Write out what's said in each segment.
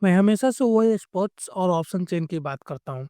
मैं हमेशा से ओआई स्पॉट्स और ऑप्शन चेन की बात करता हूँ।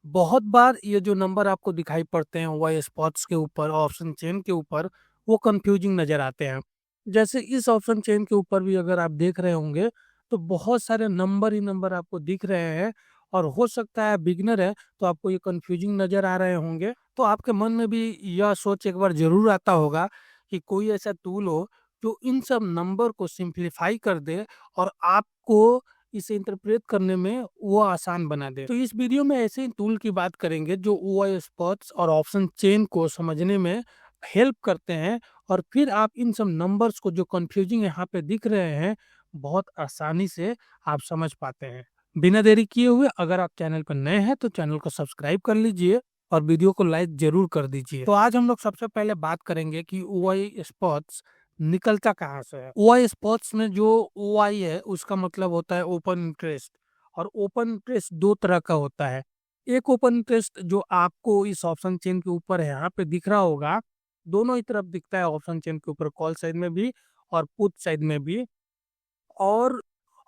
बहुत बार ये जो नंबर आपको दिखाई पड़ते हैं ओआई स्पॉट्स के ऊपर, ऑप्शन चेन के ऊपर, वो कंफ्यूजिंग नज़र आते हैं। जैसे इस ऑप्शन चेन के ऊपर भी अगर आप देख रहे होंगे, तो बहुत सारे नंबर ही नंबर आपको दिख रहे हैं और हो सकता है बिगिनर है, तो आपको ये कंफ्यूजिंग नज़र आ रहे होंगे। तो आपके मन में भी यह सोच एक बार ज़रूर आता होगा कि कोई ऐसा टूल हो, जो इन सब नंबर को सिंप्लीफाई कर दे और आपको इसे इंटरप्रेट करने में वो आसान बना दे। तो इस वीडियो में ऐसे ही टूल की बात करेंगे जो ओआई स्पॉट्स और ऑप्शन चेन को समझने में हेल्प करते हैं और फिर आप इन सब नंबर्स को जो कंफ्यूजिंग यहाँ पे दिख रहे हैं, बहुत आसानी से आप समझ पाते हैं। बिना देरी किए हुए अगर आप चैनल पर नए हैं तो चैनल को सब्सक्राइब कर लीजिए और वीडियो को लाइक जरूर कर दीजिए। तो आज हम लोग सबसे पहले बात करेंगे कि ओआई स्पॉट्स निकलता कहाँ से है। ओआई स्पॉट्स में जो ओआई है उसका मतलब होता है ओपन इंटरेस्ट, और ओपन इंटरेस्ट दो तरह का होता है। एक ओपन इंटरेस्ट जो आपको इस ऑप्शन चेन के ऊपर है, यहाँ पे दिख रहा होगा, दोनों ही तरफ दिखता है ऑप्शन चेन के ऊपर, कॉल साइड में भी और पुट साइड में भी। और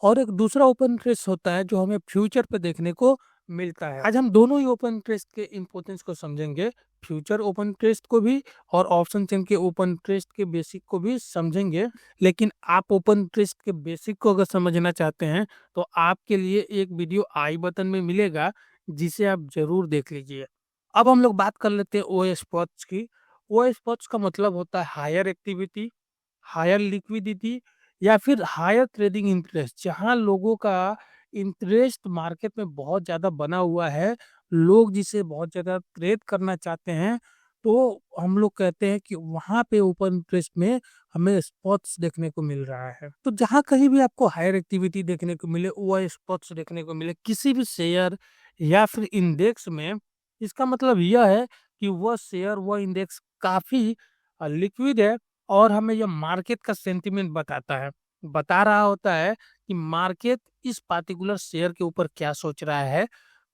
और एक दूसरा ओपन इंटरेस्ट होता है जो हमें फ्यूचर पे देखने को मिलता है। आज हम दोनों ही ओपन इंटरेस्ट के इंपॉर्टेंस को समझेंगे, फ्यूचर ओपन इंटरेस्ट को भी और ऑप्शन चेन के ओपन इंटरेस्ट के बेसिक को भी समझेंगे। लेकिन आप ओपन इंटरेस्ट के बेसिक को अगर समझना चाहते हैं तो आपके लिए एक वीडियो आई बटन में मिलेगा, जिसे आप जरूर देख लीजिए। अब हम लोग बात कर लेते हैं ओ स्पॉट्स की। ओ स्पॉट्स का मतलब होता है हायर एक्टिविटी, हायर लिक्विडिटी या फिर हायर ट्रेडिंग इंटरेस्ट। जहां लोगों का इंटरेस्ट मार्केट में बहुत ज़्यादा बना हुआ है, लोग जिसे बहुत ज़्यादा ट्रेड करना चाहते हैं, तो हम लोग कहते हैं कि वहां पे ओपन इंटरेस्ट में हमें स्पॉट्स देखने को मिल रहा है। तो जहां कहीं भी आपको हायर एक्टिविटी देखने को मिले, वह स्पॉट्स देखने को मिले किसी भी शेयर या फिर इंडेक्स में, इसका मतलब यह है कि वह शेयर, वह इंडेक्स काफी लिक्विड है और हमें यह मार्केट का सेंटीमेंट बताता है, बता रहा होता है कि मार्केट इस पार्टिकुलर शेयर के ऊपर क्या सोच रहा है।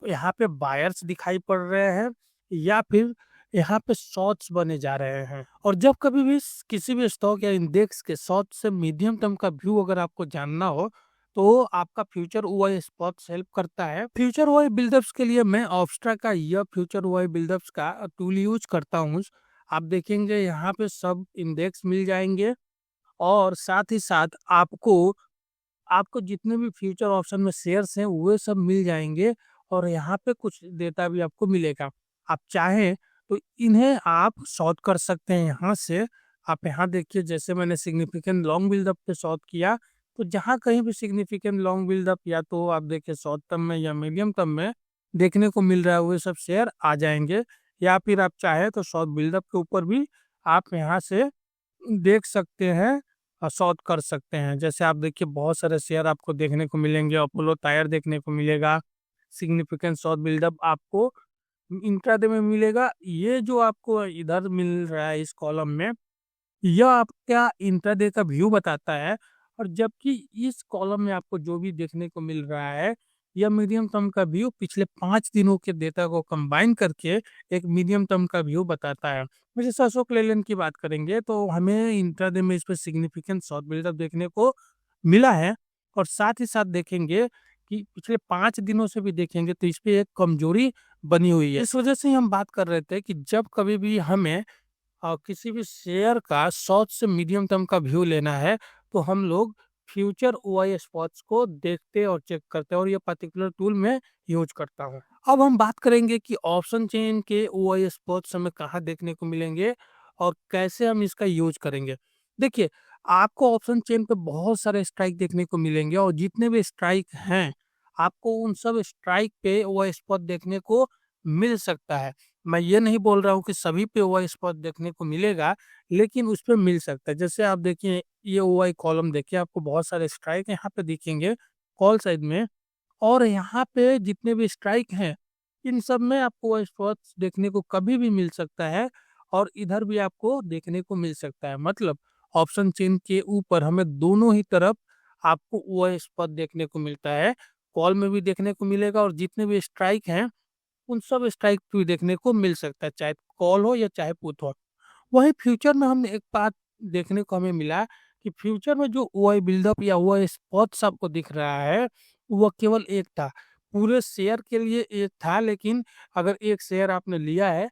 तो यहाँ पे बायर्स दिखाई पड़ रहे हैं या फिर यहाँ पे शॉर्ट्स बने जा रहे हैं। और जब कभी भी किसी भी स्टॉक या इंडेक्स के शॉर्ट से मीडियम टर्म का व्यू अगर आपको जानना हो, तो आपका फ्यूचर ओआई स्पॉट्स हेल्प करता है। फ्यूचर ओआई बिल्डअप्स के लिए मैं ऑप्स्ट्रा का यह फ्यूचर ओआई बिल्डअप्स का टूल यूज करता हूँ। आप देखेंगे यहाँ पे सब इंडेक्स मिल जाएंगे और साथ ही साथ आपको आपको जितने भी फ्यूचर ऑप्शन में शेयर्स हैं वो सब मिल जाएंगे और यहाँ पे कुछ डेटा भी आपको मिलेगा। आप चाहें तो इन्हें आप शॉर्ट कर सकते हैं यहाँ से। आप यहाँ देखिए, जैसे मैंने सिग्निफिकेंट लॉन्ग बिल्डअप पे शॉर्ट किया, तो जहाँ कहीं भी सिग्निफिकेंट लॉन्ग बिल्डअप या तो आप देखिए शॉर्ट टर्म में या मीडियम टर्म में देखने को मिल रहा है, वो सब शेयर आ जाएंगे। या फिर आप चाहे तो शॉर्ट बिल्डअप के ऊपर भी आप यहाँ से देख सकते हैं और शॉर्ट कर सकते हैं। जैसे आप देखिए बहुत सारे शेयर आपको देखने को मिलेंगे, अपोलो टायर देखने को मिलेगा, सिग्निफिकेंट शॉर्ट बिल्डअप आपको इंट्राडे में मिलेगा। ये जो आपको इधर मिल रहा है इस कॉलम में, यह आपका इंट्राडे का व्यू बताता है। और जबकि इस कॉलम में आपको जो भी देखने को मिल रहा है, यह मीडियम टर्म का व्यू पिछले 5 दिनों के डेटा को कंबाइन करके एक मीडियम टर्म का व्यू बताता है। जैसे अशोक लेलैंड की बात करेंगे तो हमें इंट्राडे में इस पर सिग्निफिकेंट शॉर्ट बिल्डअप देखने को मिला है। और साथ ही साथ देखेंगे कि पिछले 5 दिनों से भी देखेंगे तो इस पे एक कमजोरी बनी हुई है। इस वजह से ही हम बात कर रहे थे कि जब कभी भी हमें किसी भी शेयर का शॉर्ट से मीडियम टर्म का व्यू लेना है, तो हम लोग फ्यूचर ओआई स्पॉट्स को देखते और चेक करते हैं और ये पर्टिकुलर टूल मैं यूज करता हूँ। अब हम बात करेंगे कि ऑप्शन चेन के ओआई स्पॉट्स हमें कहाँ देखने को मिलेंगे और कैसे हम इसका यूज करेंगे। देखिए, आपको ऑप्शन चेन पे बहुत सारे स्ट्राइक देखने को मिलेंगे और जितने भी स्ट्राइक हैं, आपको उन सब स्ट्राइक पे ओआई स्पॉट देखने को मिल सकता है। मैं ये नहीं बोल रहा हूँ कि सभी पे ओआई स्पॉट देखने को मिलेगा, लेकिन उस पे मिल सकता है। जैसे आप देखिए, ये ओआई कॉलम देखिए, आपको बहुत सारे स्ट्राइक यहाँ पे दिखेंगे कॉल साइड में। और यहाँ पे जितने भी स्ट्राइक हैं, इन सब में आपको ओआई स्पॉट्स देखने को कभी भी मिल सकता है और इधर भी आपको देखने को मिल सकता है। मतलब ऑप्शन चेन के ऊपर हमें दोनों ही तरफ आपको ओआई स्पॉट देखने को मिलता है, कॉल में भी देखने को मिलेगा और जितने भी स्ट्राइक हैं उन सब स्ट्राइक भी देखने को मिल सकता है, चाहे कॉल हो या चाहे पुट हो। वहीं फ्यूचर में हमने एक बात देखने को हमें मिला कि फ्यूचर में जो ओआई बिल्डअप या ओआई स्पॉट्स आपको दिख रहा है, वो केवल एक था। पूरे शेयर के लिए एक था, लेकिन अगर एक शेयर आपने लिया है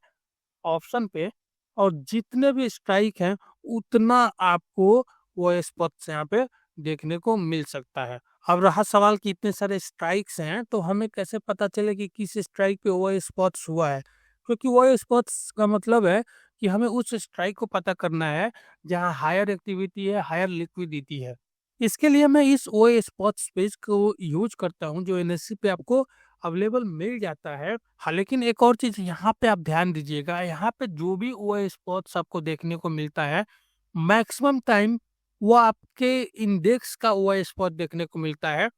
ऑप्शन पे और जितने भी स्ट्राइक हैं उतना आपको वो स्पॉट्स यहाँ पे देखने को मिल सकता है। अब रहा सवाल कि इतने सारे स्ट्राइक्स हैं तो हमें कैसे पता चले कि किस स्ट्राइक पे वो स्पॉट्स हुआ है, क्योंकि वो स्पॉट्स का मतलब है कि हमें उस स्ट्राइक को पता करना है जहाँ हायर एक्टिविटी है, हायर लिक्विडिटी है। इसके लिए मैं इस ओ स्पॉट्स पेज को यूज करता हूँ जो एनएससी पे आपको अवेलेबल मिल जाता है। हाँ, लेकिन एक और चीज़ यहाँ पे आप ध्यान दीजिएगा, यहाँ पे जो भी ओए स्पॉट्स आपको देखने को मिलता है, मैक्सिमम टाइम वो आपके इंडेक्स का ओए स्पॉट देखने को मिलता है।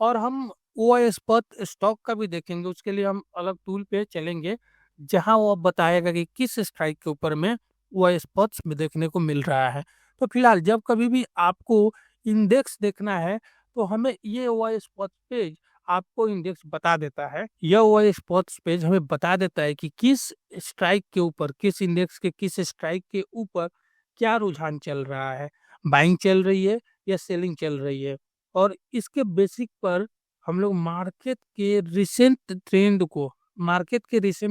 और हम ओए स्पॉट स्टॉक का भी देखेंगे, उसके लिए हम अलग टूल पे चलेंगे, जहाँ वो बताएगा कि किस स्ट्राइक के ऊपर में ओए स्पॉट्स में देखने को मिल रहा है। तो फिलहाल जब कभी भी आपको इंडेक्स देखना है, तो हमें ये ओए स्पॉट पेज आपको इंडेक्स बता देता है। यह वो स्पॉट्स पेज हमें बता देता है कि किस स्ट्राइक के ऊपर, किस इंडेक्स के किस स्ट्राइक के ऊपर क्या रुझान चल रहा है, बाइंग चल रही है या सेलिंग चल रही है। और इसके बेसिक पर हम लोग मार्केट के रिसेंट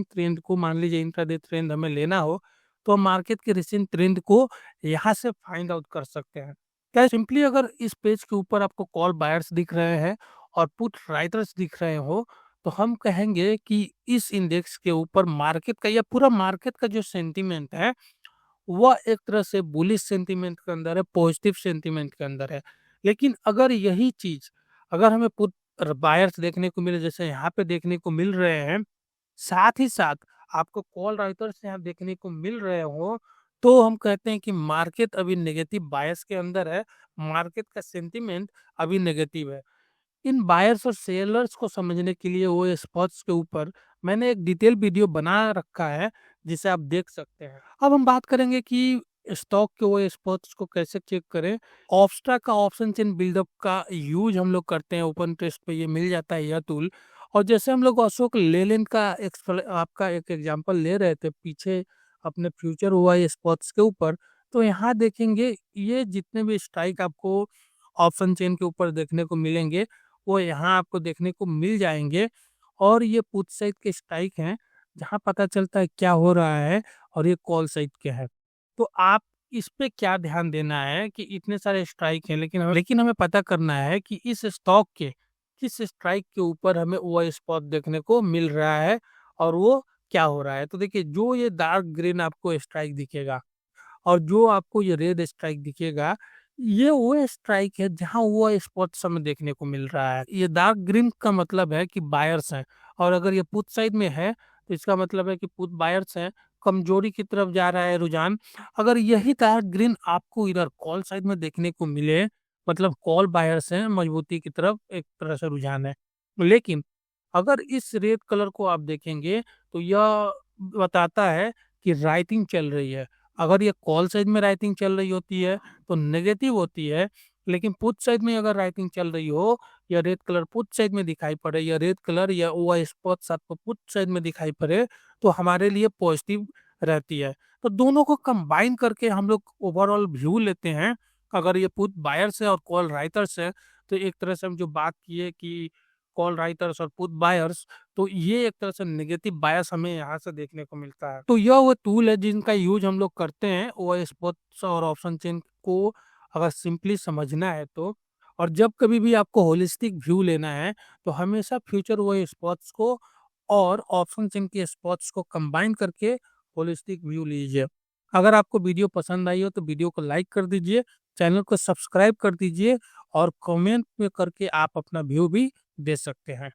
ट्रेंड को मान लीजिए इंट्राडे ट्रेंड हमें लेना हो, तो हम मार्केट के रिसेंट ट्रेंड को यहाँ से फाइंड आउट कर सकते हैं। क्या सिंपली अगर इस पेज के ऊपर आपको कॉल बायर्स दिख रहे हैं और पुट राइटर्स दिख रहे हो, तो हम कहेंगे कि इस इंडेक्स के ऊपर मार्केट का या पूरा मार्केट का जो सेंटीमेंट है वह एक तरह से बुलिश सेंटीमेंट के अंदर है, पॉजिटिव सेंटीमेंट के अंदर है। लेकिन अगर यही चीज अगर हमें पुट बायर्स देखने को मिले जैसे यहाँ पे देखने को मिल रहे हैं, साथ ही साथ आपको कॉल राइटर्स यहाँ देखने को मिल रहे हो, तो हम कहते हैं कि मार्केट अभी नेगेटिव बायस के अंदर है, मार्केट का सेंटीमेंट अभी नेगेटिव है। इन बायर्स और सेलर्स को समझने के लिए वो स्पॉट्स के ऊपर मैंने एक डिटेल वीडियो बना रखा है, जिसे आप देख सकते हैं। अब हम बात करेंगे कि स्टॉक के वो स्पॉट्स को कैसे चेक करें। ऑप्स्ट्रा का ऑप्शन चेन बिल्डअप का यूज हम लोग करते हैं, ओपन टेस्ट पे ये मिल जाता है यह टूल। और जैसे हम लोग अशोक लेलैंड का आपका एक एग्जांपल ले रहे थे पीछे अपने फ्यूचर हुआ स्पॉट्स के ऊपर, तो यहाँ देखेंगे ये जितने भी स्ट्राइक आपको ऑप्शन चेन के ऊपर देखने को मिलेंगे वो यहाँ आपको देखने को मिल जाएंगे। और ये पुट साइड के स्ट्राइक हैं जहाँ पता चलता है क्या हो रहा है, और ये कॉल साइड के है। तो आप इस पे क्या ध्यान देना है कि इतने सारे स्ट्राइक हैं, लेकिन हमें पता करना है कि इस स्टॉक के किस स्ट्राइक के ऊपर हमें वो स्पॉट देखने को मिल रहा है और वो क्या हो रहा है। तो देखिए जो ये डार्क ग्रीन आपको स्ट्राइक दिखेगा और जो आपको ये रेड स्ट्राइक दिखेगा, ये वो स्ट्राइक है जहां वो स्पॉट्स हमें देखने को मिल रहा है। ये डार्क ग्रीन का मतलब है कि बायर्स हैं, और अगर ये पुट साइड में है तो इसका मतलब है कि पुट बायर्स हैं, कमजोरी की तरफ जा रहा है रुझान। अगर यही डार्क ग्रीन आपको इधर कॉल साइड में देखने को मिले, मतलब कॉल बायर्स हैं, मजबूती की तरफ एक तरह से रुझान है। लेकिन अगर इस रेड कलर को आप देखेंगे तो यह बताता है कि राइटिंग चल रही है। अगर ये कॉल साइड में राइटिंग चल रही होती है तो नेगेटिव होती है, लेकिन पुट साइड में अगर राइटिंग चल रही हो, या रेड कलर पुट साइड में दिखाई पड़े, या रेड कलर या ओ स्पॉट्स आपको पुट साइड में दिखाई पड़े, तो हमारे लिए पॉजिटिव रहती है। तो दोनों को कंबाइन करके हम लोग ओवरऑल व्यू लेते हैं। अगर ये पुट बायर्स है और कॉल राइटर्स है, तो एक तरह से हम जो बात किए कि कॉल राइटर्स और पुट बायर्स, तो ये एक तरह से नेगेटिव बायस हमें यहाँ से देखने को मिलता है। तो यह वो टूल है जिनका यूज हम लोग करते हैं ओ स्पॉट्स और ऑप्शन चेन को अगर सिंपली समझना है तो। और जब कभी भी आपको होलिस्टिक व्यू लेना है तो हमेशा फ्यूचर वो स्पॉट्स को और ऑप्शन चेन के स्पॉट्स को कंबाइन करके होलिस्टिक व्यू लीजिए। अगर आपको वीडियो पसंद आई हो तो वीडियो को लाइक कर दीजिए, चैनल को सब्सक्राइब कर दीजिए, और कमेंट में करके आप अपना व्यू भी दे सकते हैं।